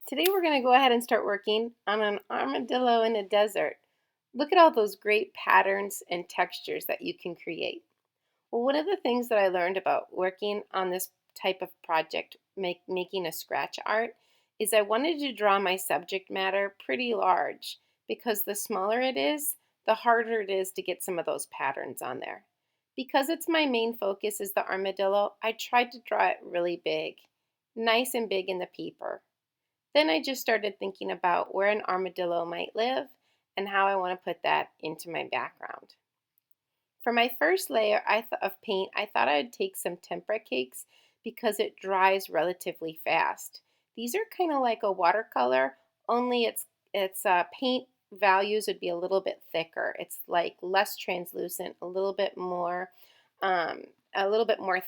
Today we're going to go ahead and start working on an armadillo in a desert. Look at all those great patterns and textures that you can create. Well, one of the things that I learned about working on this type of project, making a scratch art, is I wanted to draw my subject matter pretty large because the smaller it is, the harder it is to get some of those patterns on there. Because it's my main focus is the armadillo, I tried to draw it really big, nice and big in the paper. Then I just started thinking about where an armadillo might live and how I want to put that into my background. For my first layer of paint, I thought I would take some tempera cakes because it dries relatively fast. These are kind of like a watercolor, only its paint values would be a little bit thicker. It's like less translucent, a little bit more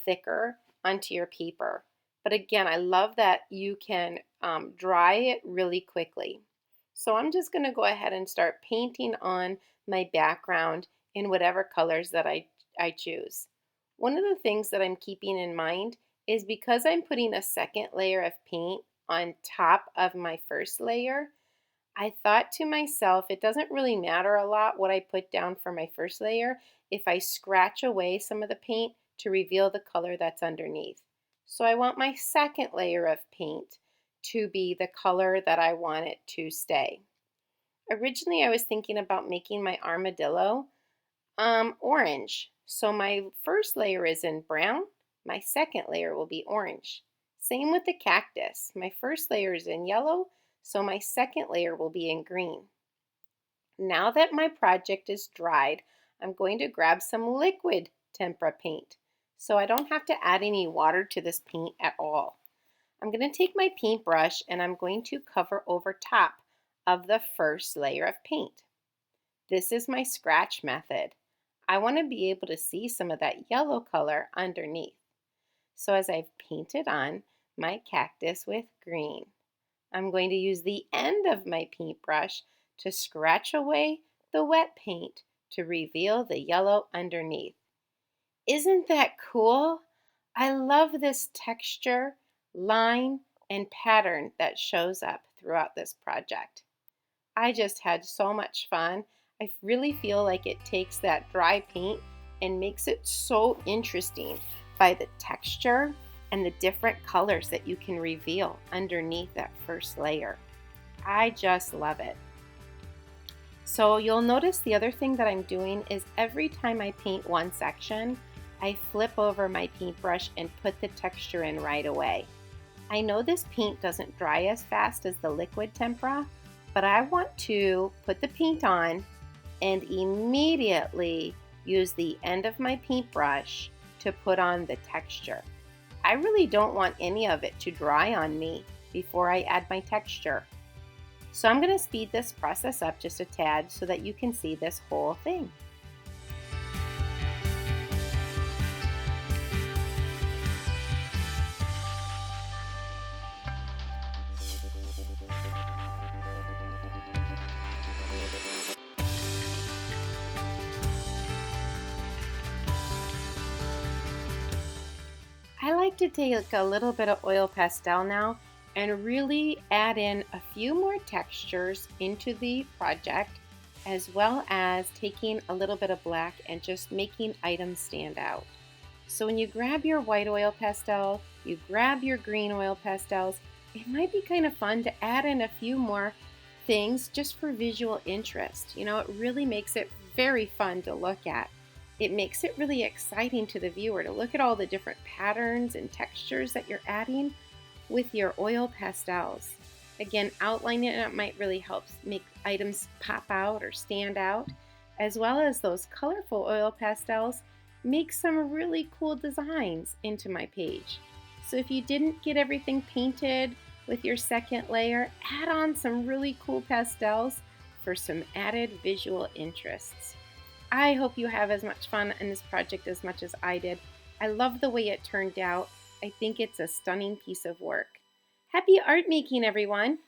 thicker onto your paper. But again, I love that you can dry it really quickly. So I'm just going to go ahead and start painting on my background in whatever colors that I choose. One of the things that I'm keeping in mind is because I'm putting a second layer of paint on top of my first layer, I thought to myself, it doesn't really matter a lot what I put down for my first layer if I scratch away some of the paint to reveal the color that's underneath. So I want my second layer of paint to be the color that I want it to stay. Originally, I was thinking about making my armadillo orange. So my first layer is in brown, my second layer will be orange. Same with the cactus. My first layer is in yellow, so my second layer will be in green. Now that my project is dried, I'm going to grab some liquid tempera paint so I don't have to add any water to this paint at all. I'm going to take my paintbrush and I'm going to cover over top of the first layer of paint. This is my scratch method. I want to be able to see some of that yellow color underneath. So as I've painted on my cactus with green, I'm going to use the end of my paintbrush to scratch away the wet paint to reveal the yellow underneath. Isn't that cool? I love this texture, line, and pattern that shows up throughout this project. I just had so much fun. I really feel like it takes that dry paint and makes it so interesting by the texture and the different colors that you can reveal underneath that first layer. I just love it. So you'll notice the other thing that I'm doing is every time I paint one section, I flip over my paintbrush and put the texture in right away. I know this paint doesn't dry as fast as the liquid tempera, but I want to put the paint on and immediately use the end of my paintbrush to put on the texture. I really don't want any of it to dry on me before I add my texture. So I'm going to speed this process up just a tad so that you can see this whole thing. I like to take a little bit of oil pastel now and really add in a few more textures into the project, as well as taking a little bit of black and just making items stand out. So when you grab your white oil pastel, you grab your green oil pastels, it might be kind of fun to add in a few more things just for visual interest. You know, it really makes it very fun to look at. It makes it really exciting to the viewer to look at all the different patterns and textures that you're adding with your oil pastels. Again, outlining it might really help make items pop out or stand out, as well as those colorful oil pastels make some really cool designs into my page. So if you didn't get everything painted with your second layer, add on some really cool pastels for some added visual interests. I hope you have as much fun in this project as much as I did. I love the way it turned out. I think it's a stunning piece of work. Happy art making, everyone!